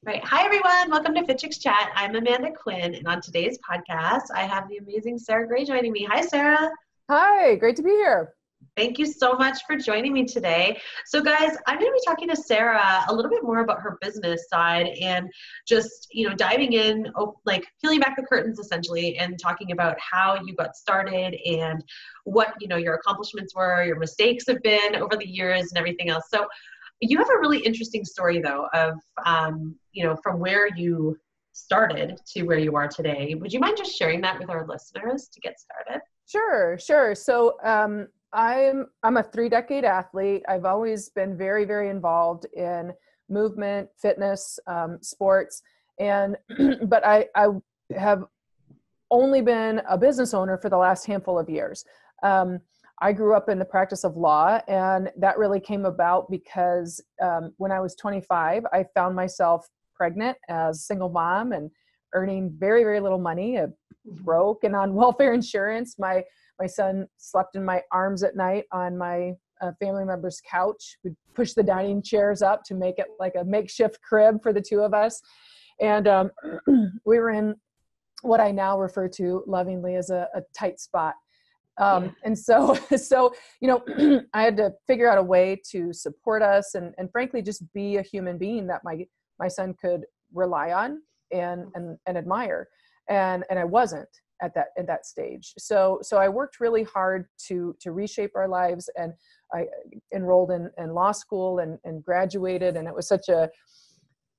Right. Hi, everyone. Welcome to Fit Chicks Chat. I'm Amanda Quinn, and on today's podcast, I have the amazing Sarah Gray joining me. Hi, Sarah. Hi, great to be here. Thank you so much for joining me today. So, guys, I'm going to be talking to Sarah a little bit more about her business side and just, diving in, like peeling back the curtains essentially, and talking about how you got started and what, your accomplishments were, your mistakes have been over the years and everything else. So, you have a really interesting story, though, of, from where you started to where you are today. Would you mind just sharing that with our listeners to get started? Sure. So I'm a 3-decade athlete. I've always been very, very involved in movement, fitness, sports, and but I have only been a business owner for the last handful of years. I grew up in the practice of law, and that really came about because when I was 25, I found myself pregnant as a single mom and earning very, very little money, broke and on welfare insurance. My son slept in my arms at night on my family member's couch. We'd push the dining chairs up to make it like a makeshift crib for the two of us. And we were in what I now refer to lovingly as a tight spot. And so, I had to figure out a way to support us and frankly, just be a human being that my son could rely on and admire. And I wasn't at that stage. So I worked really hard to reshape our lives, and I enrolled in law school and graduated. And it was such a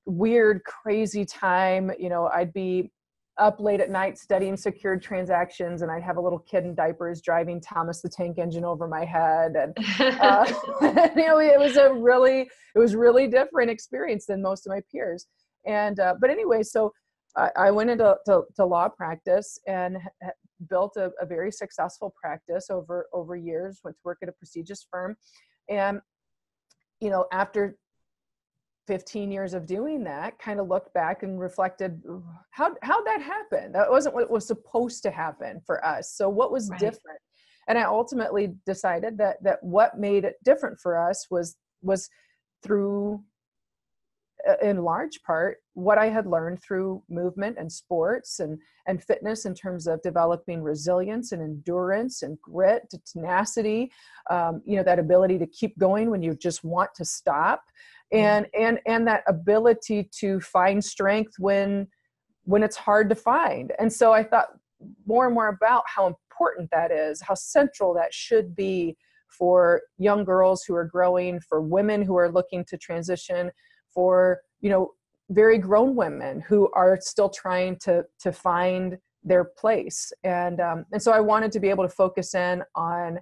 weird, crazy time. I'd be up late at night studying secured transactions, and I'd have a little kid in diapers driving Thomas the Tank Engine over my head. And, it was a really different experience than most of my peers. And, but anyway, so I went into law practice and built a very successful practice over years, went to work at a prestigious firm. And, after 15 years of doing that, kind of looked back and reflected, how'd that happen? That wasn't what was supposed to happen for us. So what was different? And I ultimately decided that what made it different for us was through, in large part, what I had learned through movement and sports and fitness in terms of developing resilience and endurance and grit, tenacity, that ability to keep going when you just want to stop. And that ability to find strength when it's hard to find. And so I thought more and more about how important that is, how central that should be for young girls who are growing, for women who are looking to transition, for, very grown women who are still trying to find their place. And so I wanted to be able to focus in on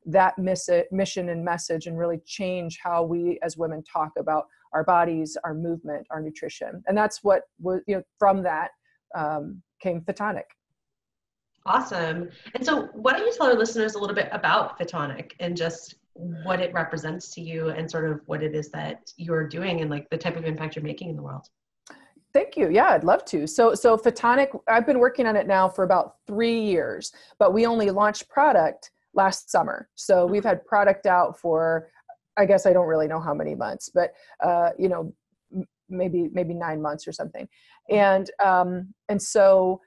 that mission and message and really change how we as women talk about our bodies, our movement, our nutrition. And that's what was, from that came Photonic. Awesome. And so why don't you tell our listeners a little bit about Photonic and just what it represents to you and sort of what it is that you're doing and like the type of impact you're making in the world? Thank you. Yeah, I'd love to. So Photonic, I've been working on it now for about 3 years, but we only launched product last summer. So we've had product out for, I guess I don't really know how many months, but maybe 9 months or something. And so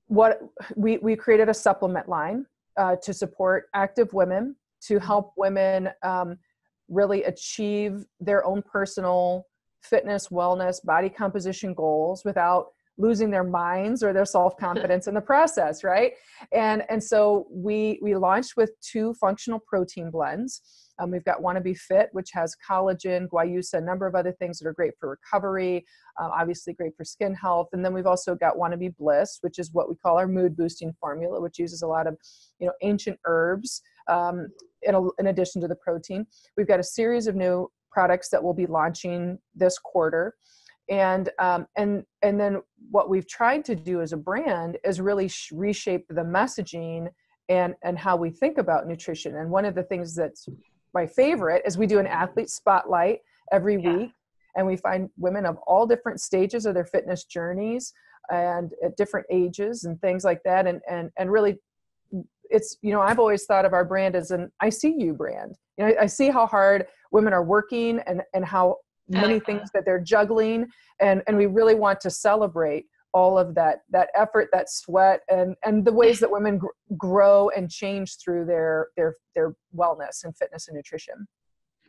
what we created a supplement line to support active women, to help women really achieve their own personal fitness, wellness, body composition goals without losing their minds or their self-confidence in the process, right? And so we launched with 2 functional protein blends. We've got Wanna Be Fit, which has collagen, guayusa, a number of other things that are great for recovery, obviously great for skin health. And then we've also got Wanna Be Bliss, which is what we call our mood boosting formula, which uses a lot of, ancient herbs in addition to the protein. We've got a series of new products that we'll be launching this quarter. And then what we've tried to do as a brand is really reshape the messaging and how we think about nutrition. And one of the things that's my favorite is we do an athlete spotlight every week, and we find women of all different stages of their fitness journeys and at different ages and things like that. And really it's, I've always thought of our brand as an I see you brand. I see how hard women are working and how I many like things that. that they're juggling. And we really want to celebrate all of that effort, that sweat, and the ways that women grow and change through their wellness and fitness and nutrition.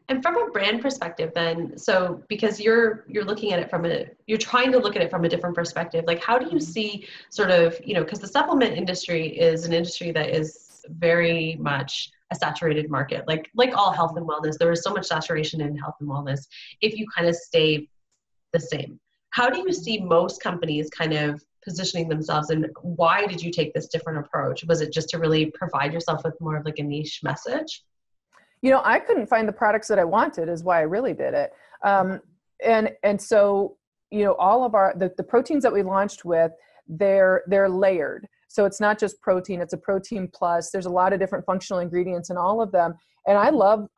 And from a brand perspective then, so because you're looking at it you're trying to look at it from a different perspective, like how do you see sort of, because the supplement industry is an industry that is very much a saturated market, like all health and wellness. There is so much saturation in health and wellness if you kind of stay the same. How do you see most companies kind of positioning themselves, and why did you take this different approach? Was it just to really provide yourself with more of like a niche message? I couldn't find the products that I wanted is why I really did it. And so, all of the proteins that we launched with, they're layered. So it's not just protein, it's a protein plus. There's a lot of different functional ingredients in all of them. And I love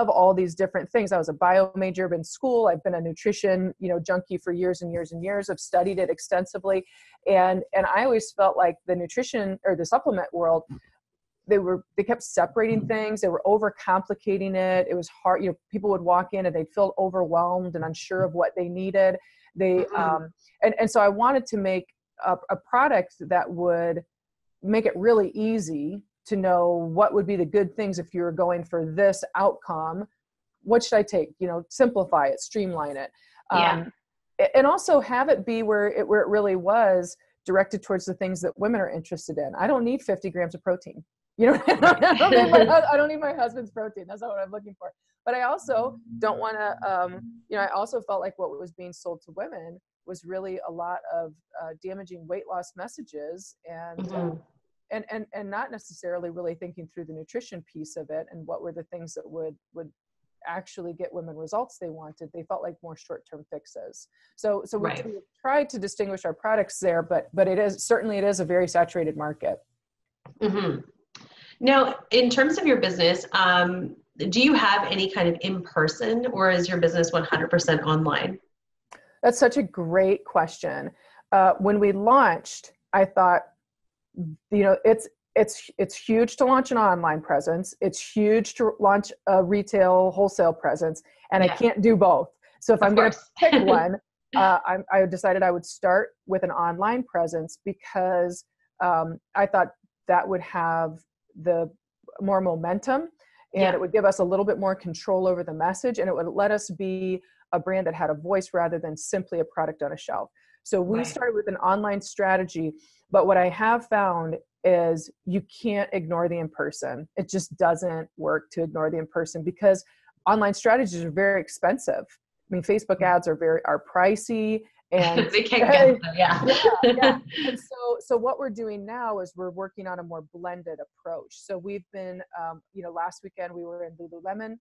all these different things. I was a bio major in school. I've been a nutrition, junkie for years and years and years. I've studied it extensively. And I always felt like the nutrition or the supplement world, they kept separating things. They were overcomplicating it. It was hard. People would walk in and they'd feel overwhelmed and unsure of what they needed. And so I wanted to make a product that would make it really easy to know what would be the good things if you were going for this outcome. What should I take? Simplify it, streamline it. And also have it be where it really was directed towards the things that women are interested in. I don't need 50 grams of protein. I don't need my husband's protein. That's not what I'm looking for. But I also don't want to, I also felt like what was being sold to women was really a lot of damaging weight loss messages and not necessarily really thinking through the nutrition piece of it and what were the things that would actually get women results they wanted. They felt like more short-term fixes. So we tried to distinguish our products there, but it is a very saturated market. Mm-hmm. Now, in terms of your business, do you have any kind of in-person, or is your business 100% online? That's such a great question. When we launched, I thought, it's huge to launch an online presence. It's huge to launch a retail wholesale presence, and I can't do both. So if I'm going to pick one, I decided I would start with an online presence because I thought that would have the more momentum, and it would give us a little bit more control over the message, and it would let us be a brand that had a voice rather than simply a product on a shelf. So we started with an online strategy, but what I have found is you can't ignore the in-person. It just doesn't work to ignore the in-person because online strategies are very expensive. I mean, Facebook ads are pricey. And they can't get them, yeah. And so what we're doing now is we're working on a more blended approach. So we've been, last weekend we were in Lululemon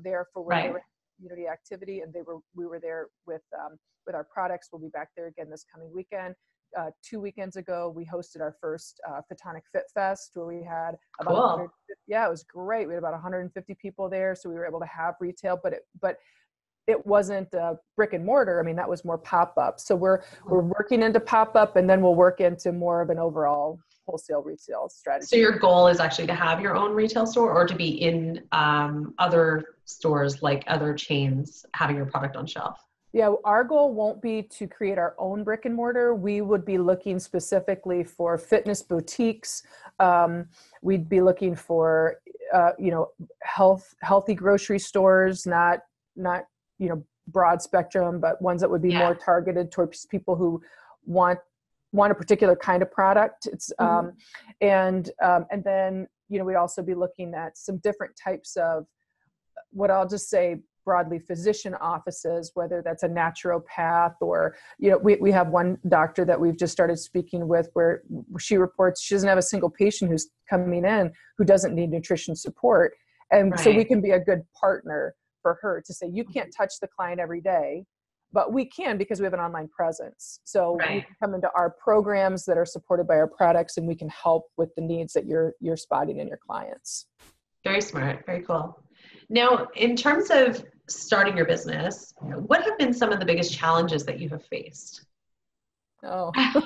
there for where they were community activity, and we were there with our products. We'll be back there again this coming weekend. 2 weekends ago, we hosted our first Photonic Fit Fest where we had about 150. Yeah, it was great. We had about 150 people there, so we were able to have retail, but it wasn't brick and mortar. I mean, that was more pop-up. So we're working into pop-up, and then we'll work into more of an overall wholesale retail strategy. So your goal is actually to have your own retail store, or to be in other stores like other chains having your product on shelf? Yeah, our goal won't be to create our own brick and mortar. We would be looking specifically for fitness boutiques. We'd be looking for, healthy grocery stores, not broad spectrum, but ones that would be more targeted towards people who want a particular kind of product. It's and then we'd also be looking at some different types of what I'll just say broadly physician offices, whether that's a naturopath or we have one doctor that we've just started speaking with where she reports she doesn't have a single patient who's coming in who doesn't need nutrition support, and so we can be a good partner for her to say, you can't touch the client every day, but we can because we have an online presence. So you can come into our programs that are supported by our products, and we can help with the needs that you're spotting in your clients. Very smart. Very cool. Now, in terms of starting your business, what have been some of the biggest challenges that you have faced? Oh, how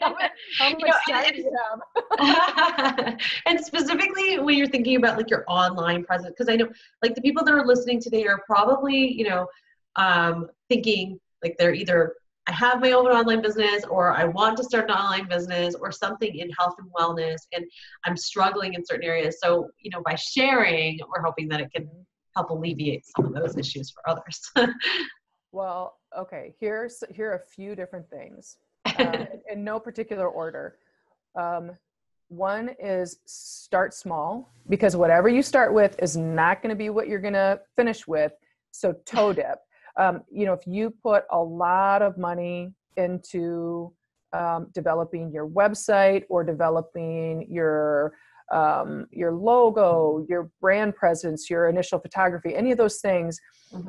much time do you have? And specifically when you're thinking about like your online presence, because I know like the people that are listening today are probably, thinking like they're either I have my own online business or I want to start an online business or something in health and wellness and I'm struggling in certain areas. So, by sharing, we're hoping that it can help alleviate some of those issues for others. Well, okay, here are a few different things in no particular order. One is start small, because whatever you start with is not going to be what you're going to finish with. So toe dip. If you put a lot of money into developing your website or developing your logo, your brand presence, your initial photography, any of those things,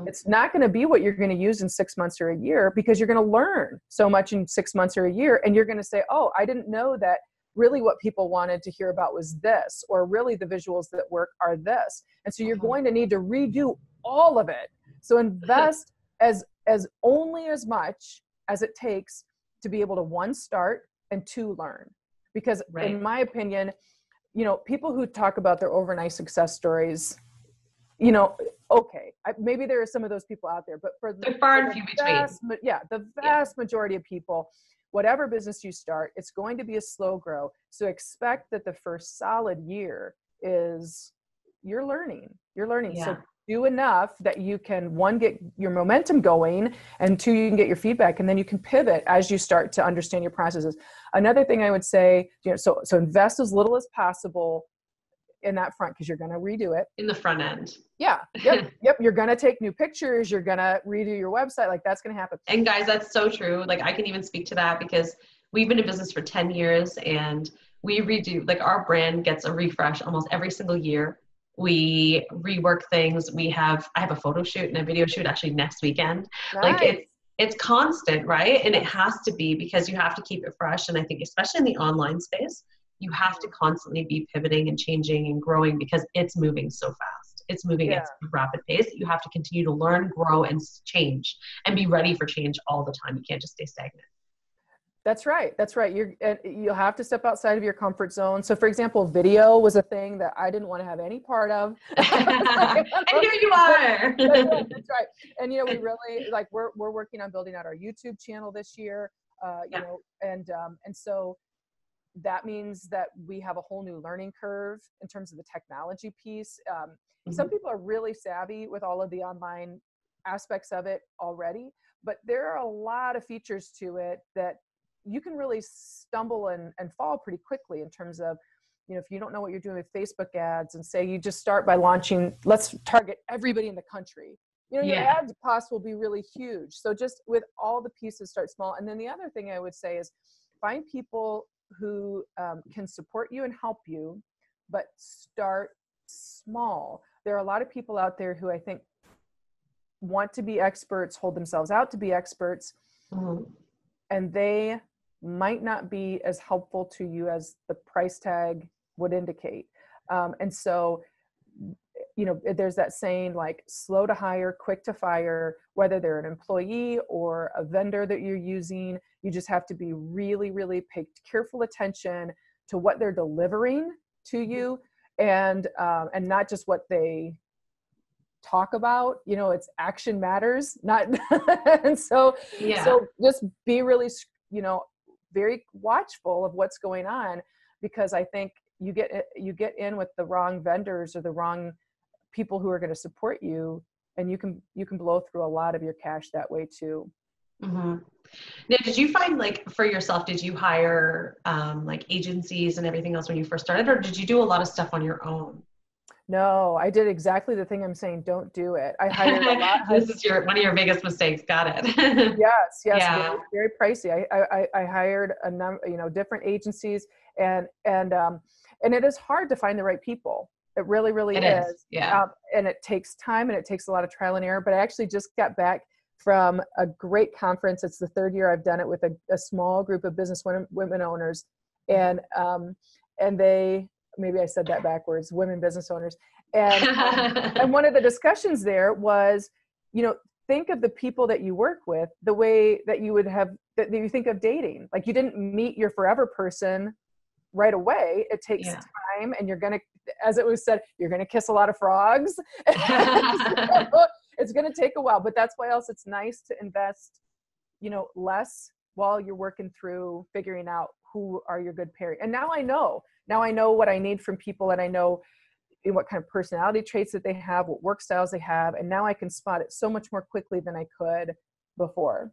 it's not going to be what you're going to use in 6 months or a year, because you're going to learn so much in 6 months or a year. And you're going to say, oh, I didn't know that really what people wanted to hear about was this, or really the visuals that work are this. And so you're going to need to redo all of it. So invest as only as much as it takes to be able to, one, start, and two, learn. Because in my opinion, people who talk about their overnight success stories, okay, maybe there are some of those people out there, but for the far and few between. The vast majority of people, whatever business you start, it's going to be a slow grow. So expect that the first solid year is you're learning. Yeah. So do enough that you can, one, get your momentum going, and two, you can get your feedback, and then you can pivot as you start to understand your processes. Another thing I would say, so invest as little as possible in that front, because you're going to redo it in the front end. Yeah. Yep. You're going to take new pictures. You're going to redo your website. Like, that's going to happen. And guys, that's so true. Like, I can even speak to that because we've been in business for 10 years and we redo, like, our brand gets a refresh almost every single year. We rework things. I have a photo shoot and a video shoot actually next weekend. Nice. Like, it's constant, right? And it has to be, because you have to keep it fresh. And I think especially in the online space, you have to constantly be pivoting and changing and growing, because it's moving so fast. It's moving at a rapid pace. You have to continue to learn, grow, and change, and be ready for change all the time. You can't just stay stagnant. That's right. You'll have to step outside of your comfort zone. So, for example, video was a thing that I didn't want to have any part of. And here you are. That's right. And we really, like, we're working on building out our YouTube channel this year. And so that means that we have a whole new learning curve in terms of the technology piece. Some people are really savvy with all of the online aspects of it already, but there are a lot of features to it that you can really stumble and fall pretty quickly in terms of, if you don't know what you're doing with Facebook ads, and say you just start by launching, let's target everybody in the country. Your ad costs will be really huge. So just with all the pieces, start small. And then the other thing I would say is find people who can support you and help you, but start small. There are a lot of people out there who I think want to be experts, hold themselves out to be experts, and they might not be as helpful to you as the price tag would indicate. And so, there's that saying, like, slow to hire, quick to fire. Whether they're an employee or a vendor that you're using, you just have to be really, really pay careful attention to what they're delivering to you, and not just what they talk about. It's action matters, not. And so just be really, very watchful of what's going on, because I think you get in with the wrong vendors or the wrong people who are going to support you, and you can blow through a lot of your cash that way too. Now, did you find, like, for yourself, did you hire like agencies and everything else when you first started, or did you do a lot of stuff on your own? No, I did exactly the thing I'm saying. Don't do it. I hired a lot. This is one of your biggest mistakes. Got it. Yes. Yeah. Very pricey. I hired a number, different agencies, and it is hard to find the right people. It really, really is. Yeah. And it takes time, and it takes a lot of trial and error. But I actually just got back from a great conference. It's the third year I've done it with a small group of business women owners, and they. Maybe I said that backwards, women business owners. And one of the discussions there was, think of the people that you work with the way that you would have, that you think of dating. Like, you didn't meet your forever person right away. It takes time, and you're going to, as it was said, you're going to kiss a lot of frogs. it's going to take a while, but that's why else it's nice to invest, less while you're working through figuring out who are your good pairing. And now I know what I need from people, and I know what kind of personality traits that they have, what work styles they have. And now I can spot it so much more quickly than I could before.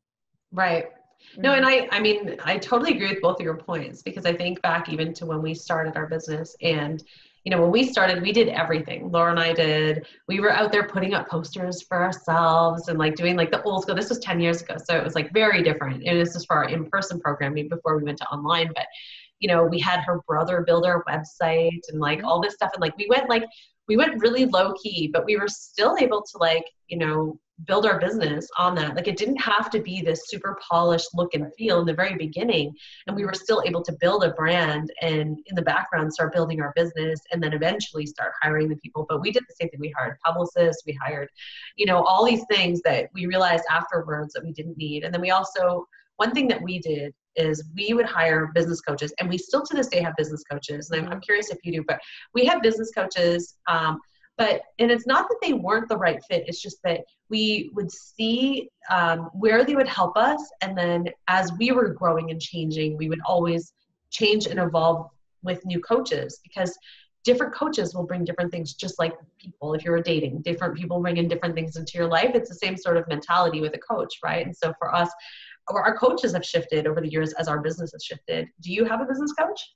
Right. No, and I mean, I totally agree with both of your points, because I think back even to when we started our business, and, when we started, we did everything. Laura and I we were out there putting up posters for ourselves and like doing like the old school. This was 10 years ago. So it was like very different. And this is for our in-person programming before we went to online. But, we had her brother build our website and like all this stuff. And like, we went really low key, but we were still able to like, build our business on that. Like, it didn't have to be this super polished look and feel in the very beginning. And we were still able to build a brand and in the background start building our business, and then eventually start hiring the people. But we did the same thing. We hired publicists, we hired, all these things that we realized afterwards that we didn't need. And then we also, one thing that we did is we would hire business coaches, and we still to this day have business coaches. And I'm curious if you do, but we have business coaches, and it's not that they weren't the right fit. It's just that we would see where they would help us. And then as we were growing and changing, we would always change and evolve with new coaches, because different coaches will bring different things, just like people. If you're dating, different people bring in different things into your life. It's the same sort of mentality with a coach, right? And so for us, our coaches have shifted over the years as our business has shifted. Do you have a business coach?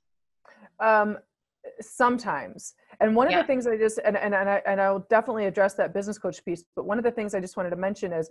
Sometimes. And one of the things and I'll definitely address that business coach piece, but one of the things I just wanted to mention is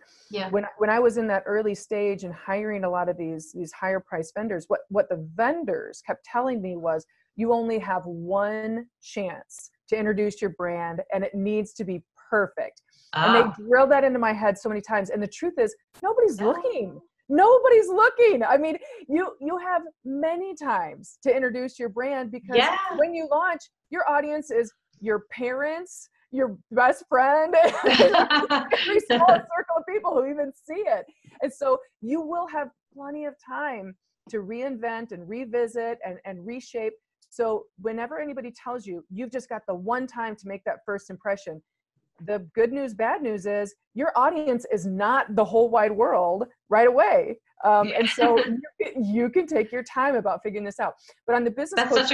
when I was in that early stage and hiring a lot of these higher price vendors, what the vendors kept telling me was, you only have one chance to introduce your brand, and it needs to be perfect. And they drilled that into my head so many times. And the truth is, nobody's looking. Nobody's looking. I mean, you have many times to introduce your brand, because when you launch, your audience is your parents, your best friend, every small circle of people who even see it. And so you will have plenty of time to reinvent and revisit and reshape. So whenever anybody tells you, you've just got the one time to make that first impression, the good news, bad news is your audience is not the whole wide world right away. And so you can take your time about figuring this out. But on the business, that's such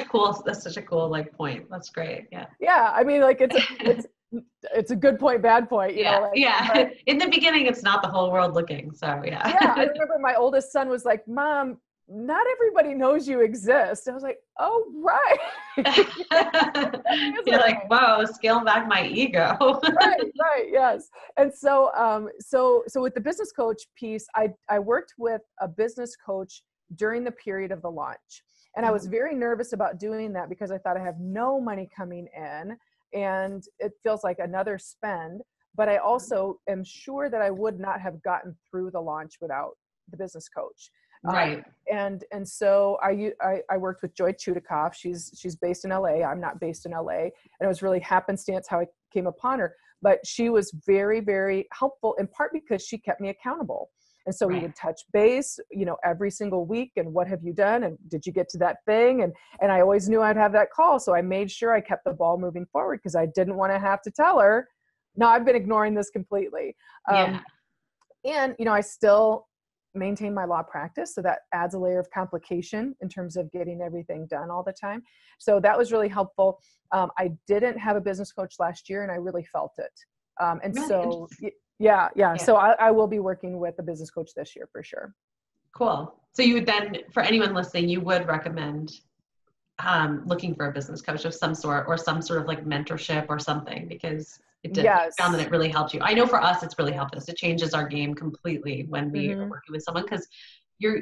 a cool like point. That's great. Yeah. Yeah. I mean, like it's a good point, bad point. You know, But in the beginning, it's not the whole world looking. So yeah. I remember my oldest son was like, "Mom, not everybody knows you exist." I was like, "Oh, right." You're like, whoa, scale back my ego. right, yes. And so, so with the business coach piece, I worked with a business coach during the period of the launch, and I was very nervous about doing that because I thought I have no money coming in, and it feels like another spend. But I also am sure that I would not have gotten through the launch without the business coach. Right. And so I worked with Joy Chudikoff. She's based in LA. I'm not based in LA. And it was really happenstance how I came upon her. But she was very, very helpful, in part because she kept me accountable. And so we would touch base, every single week. And what have you done? And did you get to that thing? And I always knew I'd have that call. So I made sure I kept the ball moving forward, because I didn't want to have to tell her, no, I've been ignoring this completely. And, I still maintain my law practice. So that adds a layer of complication in terms of getting everything done all the time. So that was really helpful. I didn't have a business coach last year, and I really felt it. And really? So, So I will be working with a business coach this year for sure. Cool. So you would then, for anyone listening, you would recommend looking for a business coach of some sort, or some sort of like mentorship or something, because it did found that it really helped you. I know for us, it's really helped us. It changes our game completely when we are working with someone, because you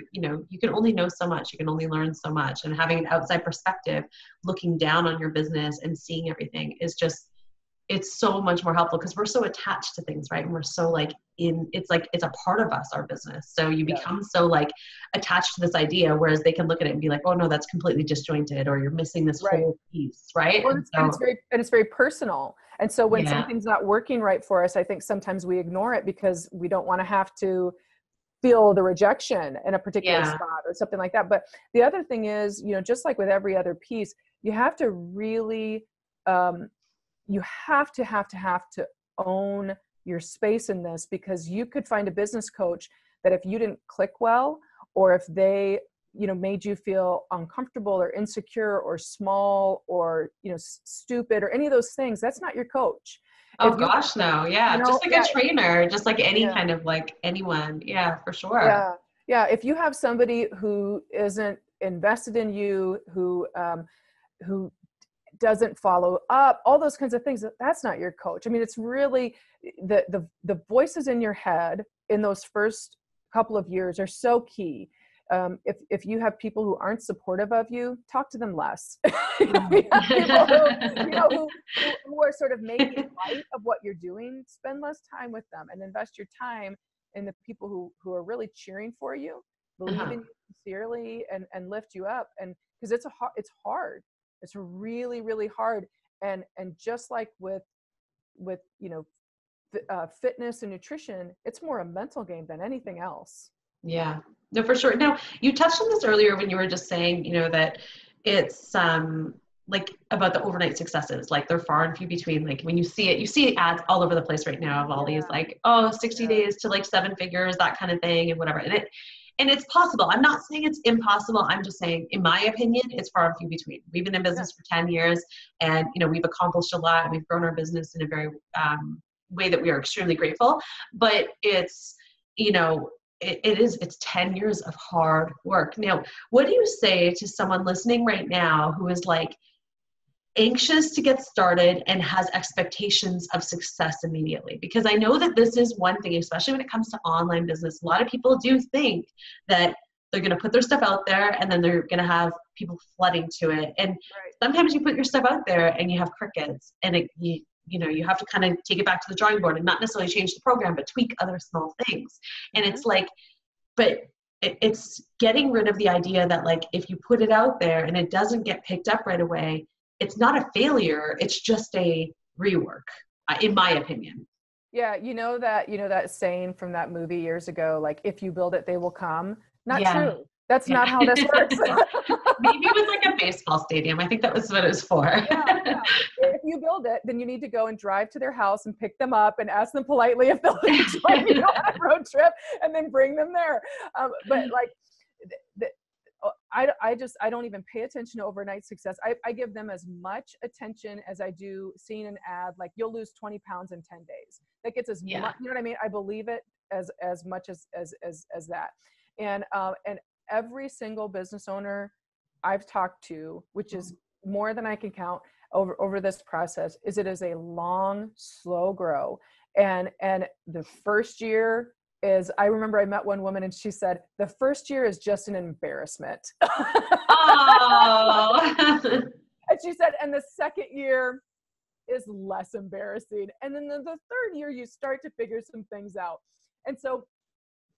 can only know so much. You can only learn so much. And having an outside perspective, looking down on your business and seeing everything is just, it's so much more helpful, because we're so attached to things, right? And we're so it's a part of us, our business. So you become so like attached to this idea, whereas they can look at it and be like, oh no, that's completely disjointed, or you're missing this whole piece, right? Well, it's very personal. And so when something's not working right for us, I think sometimes we ignore it because we don't want to have to feel the rejection in a particular spot or something like that. But the other thing is, just like with every other piece, you have to really, you have to own your space in this, because you could find a business coach that if you didn't click well, or if they, made you feel uncomfortable or insecure or small or, stupid or any of those things, that's not your coach. Oh gosh, no. Yeah. Just like yeah, a trainer, just like any yeah, kind of like anyone. Yeah, for sure. yeah, yeah. If you have somebody who isn't invested in you, who doesn't follow up, all those kinds of things, that's not your coach. I mean, it's really the voices in your head in those first couple of years are so key. If you have people who aren't supportive of you, talk to them less. If you have people who are sort of making light of what you're doing, spend less time with them and invest your time in the people who are really cheering for you, believe in you sincerely, and lift you up. And because it's hard. It's really, really hard. And just like with fitness and nutrition, it's more a mental game than anything else. Yeah, no, for sure. Now, you touched on this earlier when you were just saying, that it's like about the overnight successes, like they're far and few between. Like when you see ads all over the place right now of all these like, 60 days to like 7 figures, that kind of thing and whatever. And it's possible. I'm not saying it's impossible. I'm just saying, in my opinion, it's far and few between. We've been in business for 10 years and, we've accomplished a lot and we've grown our business in a very way that we are extremely grateful. But it's, it's 10 years of hard work. Now, what do you say to someone listening right now who is like anxious to get started and has expectations of success immediately? Because I know that this is one thing, especially when it comes to online business. A lot of people do think that they're going to put their stuff out there and then they're going to have people flooding to it. And sometimes you put your stuff out there and you have crickets, and you have to kind of take it back to the drawing board and not necessarily change the program, but tweak other small things. And it's like, but it's getting rid of the idea that like, if you put it out there and it doesn't get picked up right away, it's not a failure. It's just a rework, in my opinion. Yeah. That saying from that movie years ago, like, if you build it, they will come. Not true. That's not how this works. Maybe it was like a baseball stadium. I think that was what it was for. Yeah. If you build it, then you need to go and drive to their house and pick them up and ask them politely if they'll join you on a road trip, and then bring them there. But like, I don't even pay attention to overnight success. I give them as much attention as I do seeing an ad like, you'll lose 20 pounds in 10 days. That gets as much, you know what I mean? I believe it as much as that. And every single business owner I've talked to, which is more than I can count over this process, is it is a long, slow grow. And the first year is, I remember I met one woman and she said, the first year is just an embarrassment. Oh. And she said, and the second year is less embarrassing. And then the third year, you start to figure some things out. And so,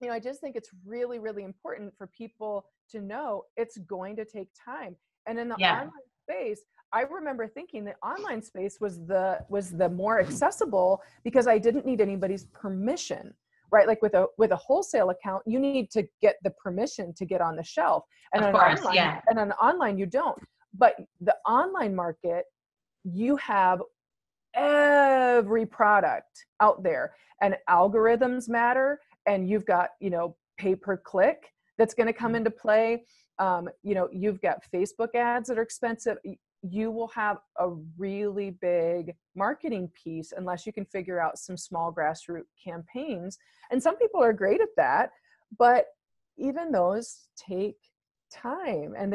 I just think it's really, really important for people to know it's going to take time. And in the online space, I remember thinking the online space was the more accessible because I didn't need anybody's permission, right? Like with a wholesale account, you need to get the permission to get on the shelf. And of course, and on online, you don't. But the online market, you have every product out there, and algorithms matter. And you've got, pay per click that's going to come into play. You've got Facebook ads that are expensive. You will have a really big marketing piece unless you can figure out some small grassroots campaigns. And some people are great at that, but even those take time, and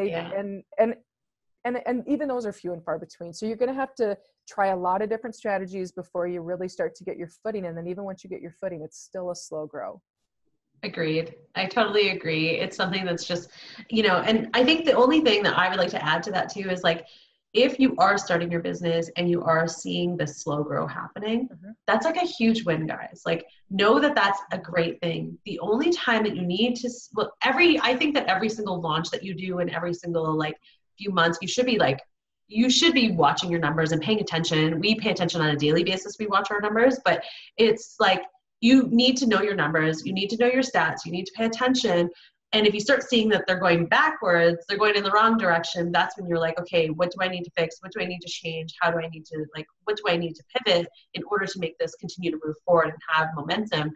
and even those are few and far between. So you're going to have to try a lot of different strategies before you really start to get your footing. And then even once you get your footing, it's still a slow grow. Agreed. I totally agree. It's something that's just, and I think the only thing that I would like to add to that too is like, if you are starting your business and you are seeing the slow grow happening, that's like a huge win, guys. Like, know that that's a great thing. The only time that you need to, I think that every single launch that you do and every single like few months, you should be watching your numbers and paying attention. We pay attention on a daily basis. We watch our numbers, but it's like, you need to know your numbers. You need to know your stats. You need to pay attention. And if you start seeing that they're going backwards, they're going in the wrong direction, that's when you're like, okay, what do I need to fix? What do I need to change? How do I need to, like, what do I need to pivot in order to make this continue to move forward and have momentum?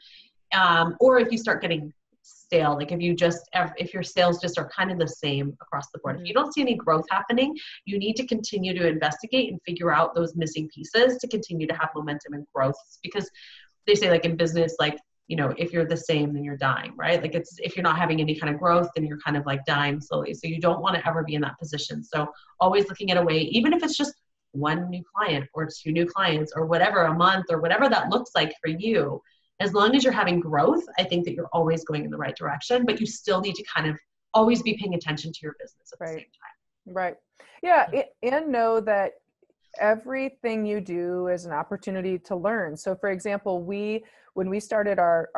Or if you start getting stale, like if your sales just are kind of the same across the board, if you don't see any growth happening, you need to continue to investigate and figure out those missing pieces to continue to have momentum and growth. Because they say, like, in business, like, you know, if you're the same, then you're dying, right? Like, if you're not having any kind of growth, then you're kind of like dying slowly. So you don't want to ever be in that position. So always looking at a way, even if it's just one new client or 2 new clients or whatever, a month or whatever that looks like for you, as long as you're having growth, I think that you're always going in the right direction, but you still need to kind of always be paying attention to your business at the same time. Right. Yeah. And know that everything you do is an opportunity to learn. So for example, when we started our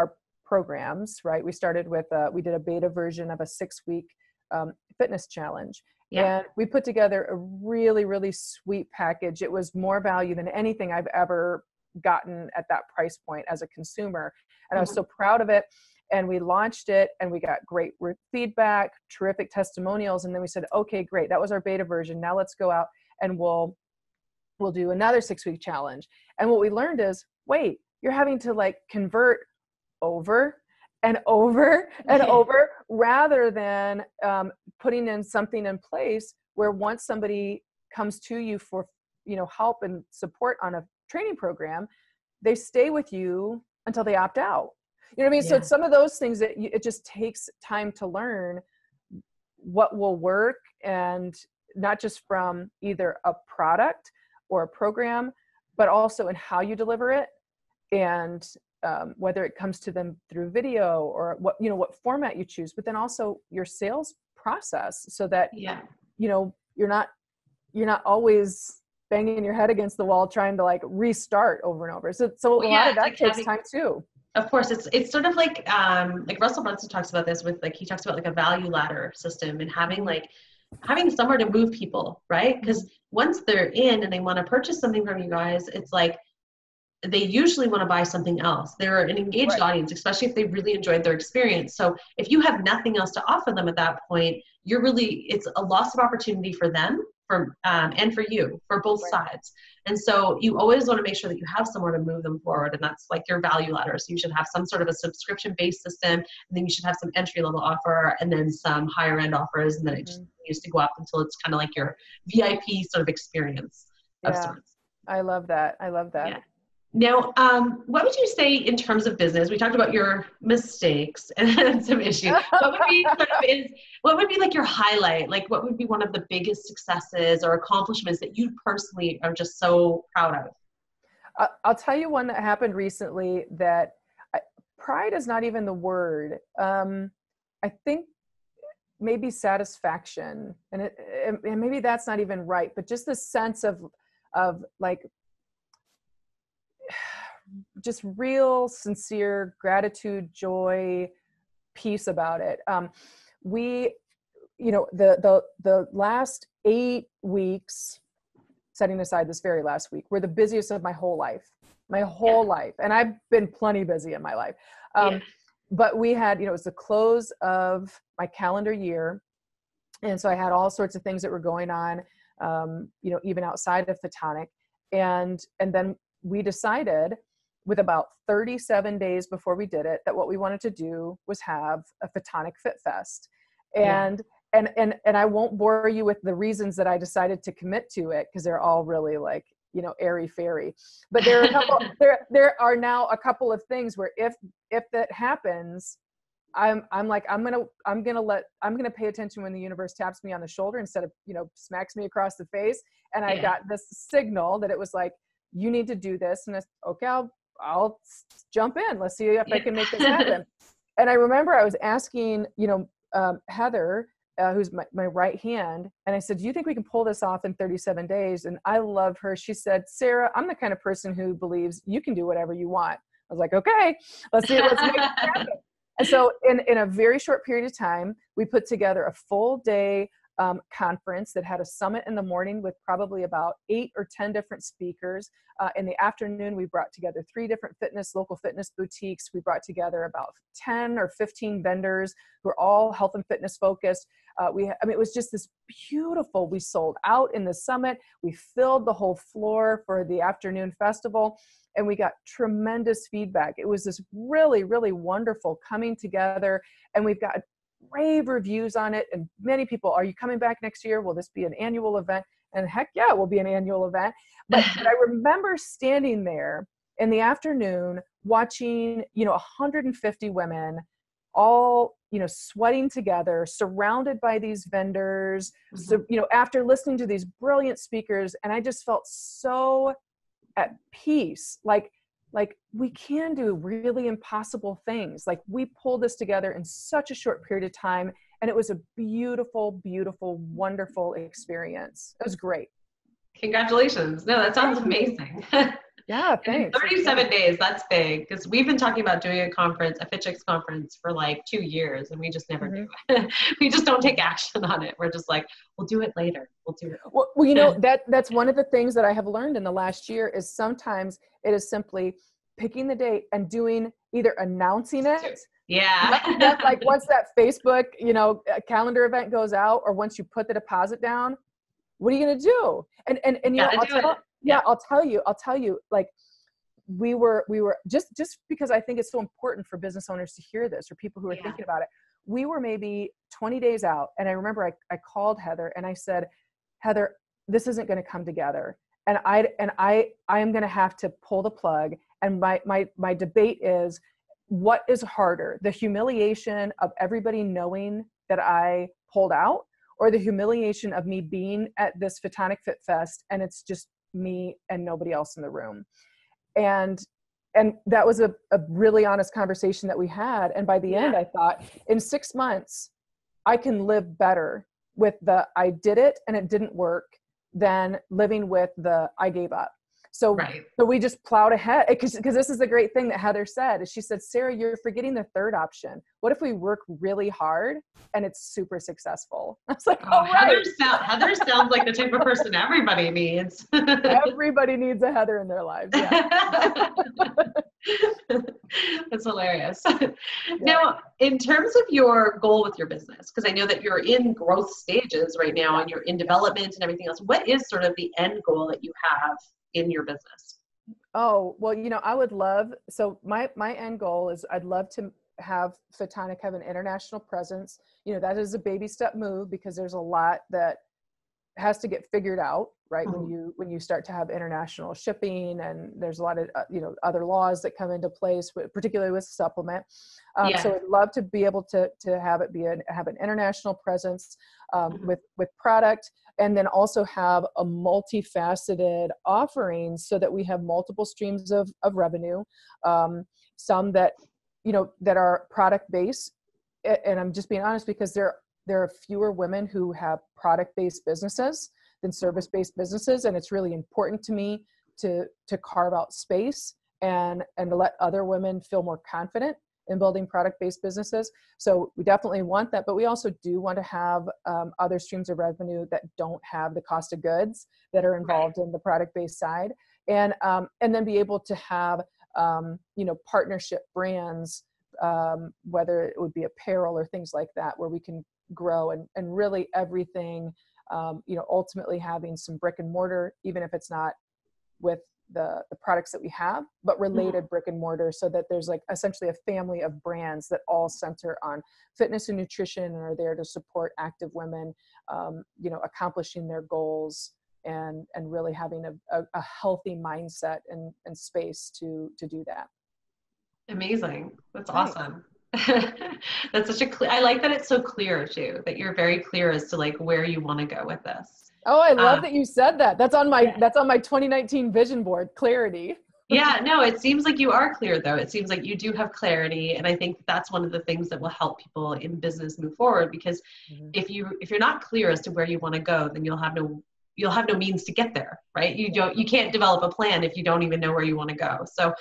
programs, right, we started with, we did a beta version of a 6-week fitness challenge. Yeah. And we put together a really, really sweet package. It was more value than anything I've ever gotten at that price point as a consumer. And I was so proud of it. And we launched it and we got great feedback, terrific testimonials. And then we said, okay, great. That was our beta version. Now let's go out and we'll do another 6-week challenge. And what we learned is, wait, you're having to like convert over and over and over, rather than putting in something in place where once somebody comes to you for, you know, help and support on a training program, they stay with you until they opt out. You know what I mean? Yeah. So it's some of those things that it just takes time to learn what will work, and not just from either a product or a program, but also in how you deliver it, and whether it comes to them through video or what format you choose, but then also your sales process, so that, you know, you're not always banging your head against the wall trying to like restart over and over. So a lot of that like takes time too. Of course, it's sort of like Russell Brunson talks about this with, like, he talks about like a value ladder system and having somewhere to move people, right? Because once they're in and they want to purchase something from you guys, it's like they usually want to buy something else. They're an engaged audience, especially if they really enjoyed their experience. So if you have nothing else to offer them at that point, it's a loss of opportunity for them, and for you, for both sides. And so you always want to make sure that you have somewhere to move them forward. And that's like your value ladder. So you should have some sort of a subscription-based system, and then you should have some entry-level offer, and then some higher-end offers. And then it just continues to go up until it's kind of like your VIP sort of experience of sorts. I love that. Yeah. Now, what would you say in terms of business? We talked about your mistakes and some issues. What would be like your highlight? Like, what would be one of the biggest successes or accomplishments that you personally are just so proud of? I'll tell you one that happened recently that pride is not even the word. I think maybe satisfaction, and maybe that's not even right, but just the sense of like, just real sincere gratitude, joy, peace about it. We, you know, the last 8 weeks, setting aside this very last week, were the busiest of my whole life. And I've been plenty busy in my life. But we had, you know, it was the close of my calendar year. And so I had all sorts of things that were going on, you know, even outside of photonic. And then we decided, with about 37 days before we did it, that what we wanted to do was have a Photonic Fit Fest. And I won't bore you with the reasons that I decided to commit to it, because they're all really like, you know, airy fairy. But there are a couple, there are now a couple of things where if that happens, I'm gonna pay attention when the universe taps me on the shoulder instead of, you know, smacks me across the face. And I got this signal that it was like, you need to do this. And I said, okay, I'll jump in. Let's see if I can make this happen. And I remember I was asking, you know, Heather, who's my right hand. And I said, do you think we can pull this off in 37 days? And I love her. She said, Sara, I'm the kind of person who believes you can do whatever you want. I was like, okay, let's make it happen. And so in a very short period of time, we put together a full day conference that had a summit in the morning with probably about 8 or 10 different speakers. In the afternoon, we brought together 3 different local fitness boutiques. We brought together about 10 or 15 vendors who are all health and fitness focused. It was just this beautiful, we sold out in the summit. We filled the whole floor for the afternoon festival, and we got tremendous feedback. It was this really, really wonderful coming together, and we've got rave reviews on it. And many people, are you coming back next year? Will this be an annual event? And heck yeah, it will be an annual event. But I remember standing there in the afternoon watching, 150 women all, sweating together, surrounded by these vendors. So, after listening to these brilliant speakers, and I just felt so at peace, like we can do really impossible things. Like, we pulled this together in such a short period of time, and it was a beautiful, beautiful, wonderful experience. It was great. Congratulations. No, that sounds amazing. Yeah, thanks. 37 days, that's big, because we've been talking about doing a FitChicks conference for like 2 years, and we just never do it. We just don't take action on it. We're just like, we'll do it later. We'll do it. Well, that's one of the things that I have learned in the last year is sometimes it is simply picking the date and either announcing it. Yeah. That's like once that Facebook, calendar event goes out, or once you put the deposit down, what are you going to do? I'll tell you, like, we were just because I think it's so important for business owners to hear this, or people who are thinking about it. We were maybe 20 days out. And I remember I called Heather and I said, Heather, this isn't going to come together. And I am going to have to pull the plug. And my debate is, what is harder, the humiliation of everybody knowing that I pulled out, or the humiliation of me being at this Photonic Fit Fest and it's just me and nobody else in the room? And that was a really honest conversation that we had. And by the end, I thought, in 6 months, I can live better with I did it and it didn't work than living with I gave up. So we just plowed ahead, because this is the great thing that Heather said. Is she said, Sarah, you're forgetting the third option. What if we work really hard and it's super successful? I was like, Heather sounds like the type of person everybody needs. Everybody needs a Heather in their lives. Yeah. That's hilarious. Now, in terms of your goal with your business, because I know that you're in growth stages right now and you're in development and everything else, what is sort of the end goal that you have in your business? Oh, well, I would love, so my end goal is I'd love to have Photonic have an international presence. That is a baby step move, because there's a lot that has to get figured out, right? When you start to have international shipping, and there's a lot of, other laws that come into place, particularly with supplement. So I'd love to be able to have it have an international presence with product, and then also have a multifaceted offering so that we have multiple streams of revenue. Some that, that are product based. And I'm just being honest, because there are fewer women who have product-based businesses than service-based businesses. And it's really important to me to carve out space and to let other women feel more confident in building product-based businesses. So we definitely want that, but we also do want to have other streams of revenue that don't have the cost of goods that are involved in the product-based side. And then be able to have, partnership brands, whether it would be apparel or things like that, where we can grow and really everything, ultimately having some brick and mortar, even if it's not with the products that we have, but related brick and mortar, so that there's like essentially a family of brands that all center on fitness and nutrition and are there to support active women, accomplishing their goals and really having a healthy mindset and space to do that. Amazing. That's awesome. That's such I like that it's so clear too, that you're very clear as to like where you want to go with this. Oh, I love that you said that. That's on my 2019 vision board, clarity. Yeah, no, it seems like you are clear though. It seems like you do have clarity. And I think that's one of the things that will help people in business move forward, because if you're not clear as to where you want to go, then you'll have no means to get there, right? You can't develop a plan if you don't even know where you want to go. So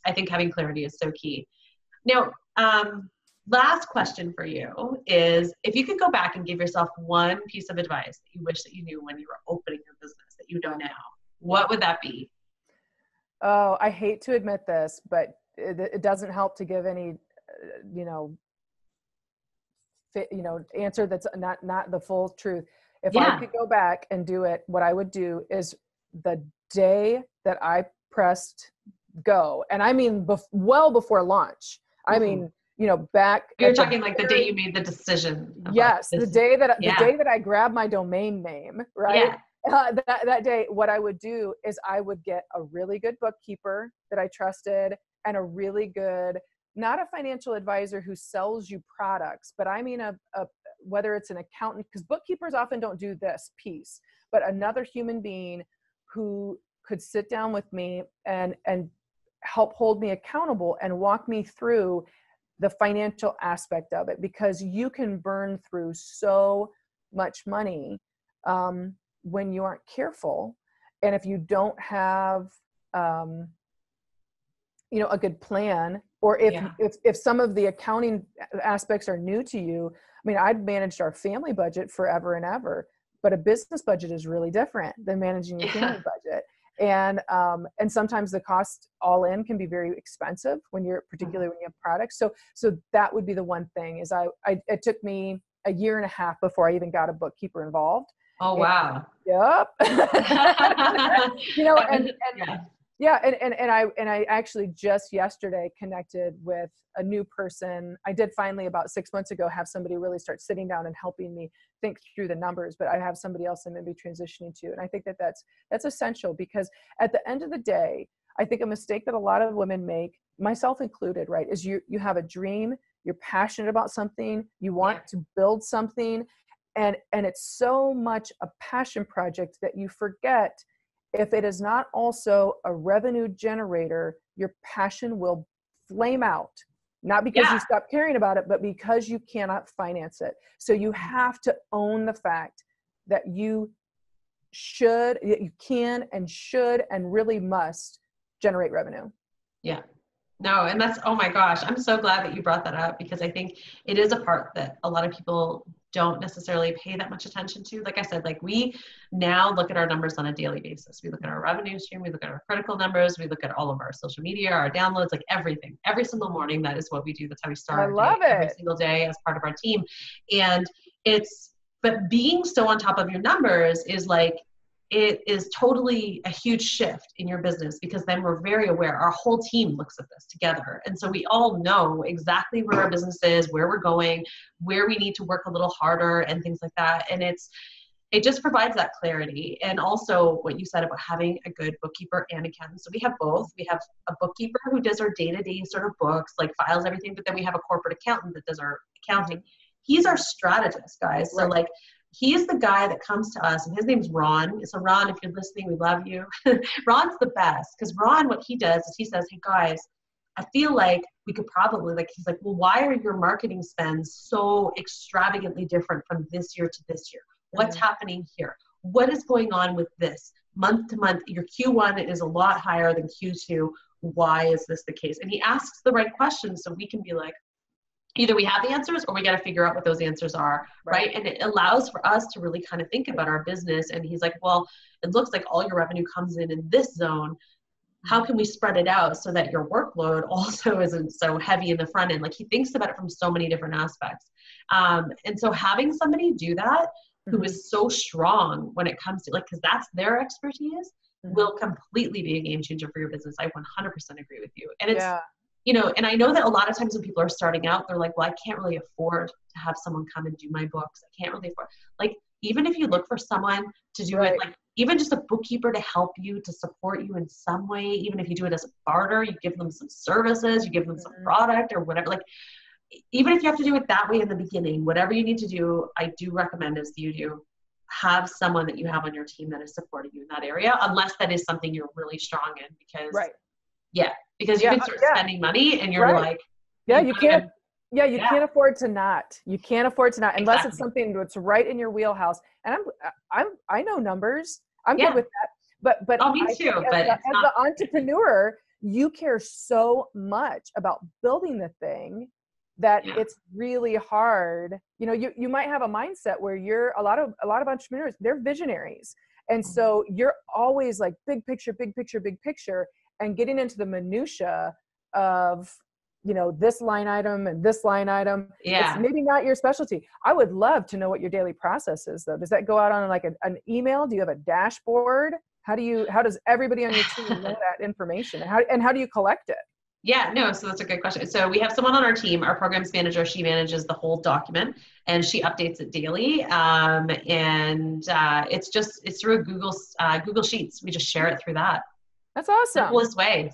I think having clarity is so key. Now, last question for you is, if you could go back and give yourself one piece of advice that you wish that you knew when you were opening your business that you know now, what would that be? Oh, I hate to admit this, but it doesn't help to give any, you know, answer that's not the full truth. If I could go back and do it, what I would do is the day that I pressed go, and I mean well before launch. I mean, back. You're talking like the day you made the decision. Yes, the day that I grabbed my domain name, right? Yeah. That day, what I would do is I would get a really good bookkeeper that I trusted, and a really good, not a financial advisor who sells you products, but I mean whether it's an accountant, because bookkeepers often don't do this piece, but another human being who could sit down with me and help hold me accountable and walk me through the financial aspect of it, because you can burn through so much money when you aren't careful. And if you don't have a good plan, or if some of the accounting aspects are new to you. I mean, I'd managed our family budget forever and ever, but a business budget is really different than managing your family budget. And sometimes the cost all in can be very expensive particularly when you have products. So that would be the one thing is it took me a year and a half before I even got a bookkeeper involved. Oh, wow. Yep. And I actually just yesterday connected with a new person. I did finally about 6 months ago have somebody really start sitting down and helping me think through the numbers, but I have somebody else I'm going to be transitioning to. And I think that's essential, because at the end of the day, I think a mistake that a lot of women make, myself included, right, is you have a dream, you're passionate about something, you want to build something, and it's so much a passion project that you forget, if it is not also a revenue generator, your passion will flame out. Not because you stop caring about it, but because you cannot finance it. So you have to own the fact that you can and should and really must generate revenue. Yeah. No, and that's, oh my gosh, I'm so glad that you brought that up, because I think it is a part that a lot of people don't necessarily pay that much attention to. Like I said, like we now look at our numbers on a daily basis. We look at our revenue stream, we look at our critical numbers, we look at all of our social media, our downloads, like everything. Every single morning, that is what we do. That's how we start our day, every single day as part of our team. And but being so on top of your numbers is like, it is totally a huge shift in your business, because then we're very aware. Our whole team looks at this together. And so we all know exactly where our business is, where we're going, where we need to work a little harder and things like that. And it just provides that clarity. And also what you said about having a good bookkeeper and accountant. So we have both. We have a bookkeeper who does our day-to-day sort of books, like files everything, but then we have a corporate accountant that does our accounting. He's our strategist, guys. So like, he is the guy that comes to us, and his name's Ron. So Ron, if you're listening, we love you. Ron's the best, because Ron, what he does is he says, hey guys, I feel like we could probably, he's like, well, why are your marketing spends so extravagantly different from this year to this year? What's happening here? What is going on with this? Month to month, your Q1 is a lot higher than Q2. Why is this the case? And he asks the right questions, so we can be like, either we have the answers or we got to figure out what those answers are, right? And it allows for us to really kind of think about our business. And he's like, well, it looks like all your revenue comes in this zone. How can we spread it out so that your workload also isn't so heavy in the front end? Like, he thinks about it from so many different aspects. And so having somebody do that who is so strong when it comes to, like, because that's their expertise, will completely be a game changer for your business. I 100% agree with you. And it's, and I know that a lot of times when people are starting out, they're like, well, I can't really afford to have someone come and do my books. I can't really afford, like, even if you look for someone to do it, like even just a bookkeeper to help you, to support you in some way, even if you do it as a barter, you give them some services, you give them some product or whatever, like, even if you have to do it that way in the beginning, whatever you need to do, I do recommend is you do have someone that you have on your team that is supporting you in that area, unless that is something you're really strong in, because because you can start spending money and you're like, you can't afford to not. You can't afford to not, unless it's something that's right in your wheelhouse. And I know numbers. I'm good with that. But oh, me too. But as the entrepreneur, you care so much about building the thing that Yeah. it's really hard. You know, you might have a mindset where you're a lot of entrepreneurs, they're visionaries. And so you're always like big picture, big picture, big picture, and getting into the minutia of, you know, this line item and this line item. It's Yeah. maybe not your specialty. I would love to know what your daily process is though. Does that go out on like an email? Do you have a dashboard? How does everybody on your team know that information? And how do you collect it? Yeah, no, so that's a good question. So we have someone on our team, our programs manager, she manages the whole document and she updates it daily. It's through a Google Sheets. We just share it through that. That's awesome.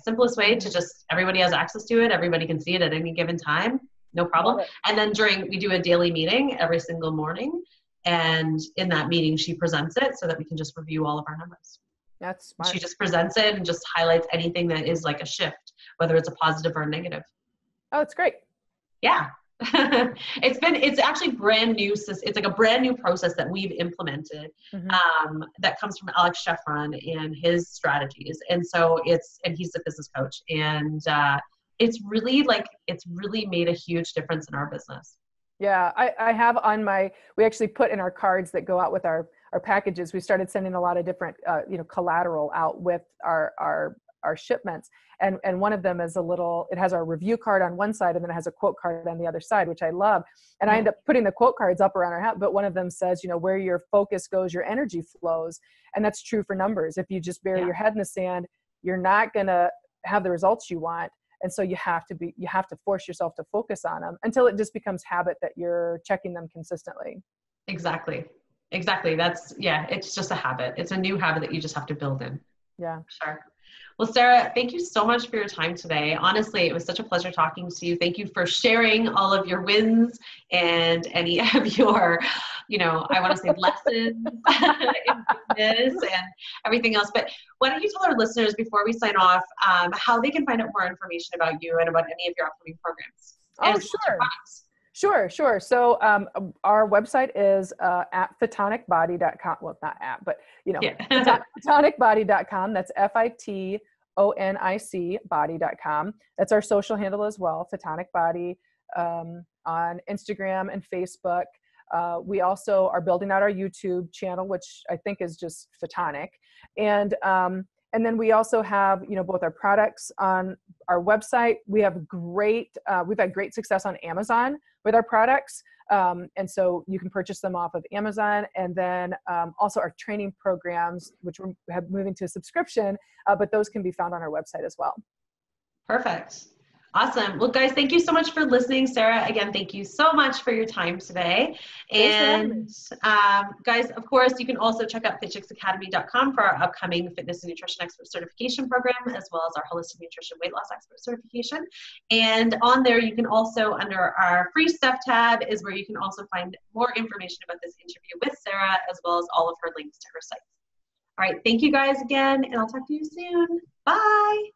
Simplest way to just, everybody has access to it. Everybody can see it at any given time. No problem. And then we do a daily meeting every single morning. And in that meeting, she presents it so that we can just review all of our numbers. That's smart. She just presents it and just highlights anything that is like a shift, whether it's a positive or a negative. Oh, it's great. Yeah. It's actually brand new. It's like a brand new process that we've implemented that comes from Alex Sheffron and his strategies. And so and he's a business coach, and it's really made a huge difference in our business. Yeah, I have we actually put in our cards that go out with our packages. We started sending a lot of different, collateral out with our shipments. And one of them is it has our review card on one side and then it has a quote card on the other side, which I love. And I end up putting the quote cards up around our house, but one of them says, where your focus goes, your energy flows. And that's true for numbers. If you just bury your head in the sand, you're not going to have the results you want. And so you have to force yourself to focus on them until it just becomes habit that you're checking them consistently. Exactly. It's just a habit. It's a new habit that you just have to build in. Yeah. Sure. Well, Sara, thank you so much for your time today. Honestly, it was such a pleasure talking to you. Thank you for sharing all of your wins and any of your, I want to say lessons in business and everything else. But why don't you tell our listeners before we sign off how they can find out more information about you and about any of your upcoming programs? Oh, sure. So our website is at photonicbody.com. Well, not at, but photonicbody.com. That's FITONIC body.com. That's our social handle as well, Photonic Body, on Instagram and Facebook. We also are building out our YouTube channel, which I think is just Photonic. And then we also have, both our products on our website. We've had great success on Amazon with our products. And so you can purchase them off of Amazon. And then also our training programs, which we're moving to a subscription, but those can be found on our website as well. Perfect. Awesome. Well, guys, thank you so much for listening. Sara, again, thank you so much for your time today. And guys, of course, you can also check out fitchicksacademy.com for our upcoming fitness and nutrition expert certification program, as well as our holistic nutrition weight loss expert certification. And on there, you can also, under our free stuff tab, is where you can also find more information about this interview with Sara, as well as all of her links to her sites. All right. Thank you guys again, and I'll talk to you soon. Bye.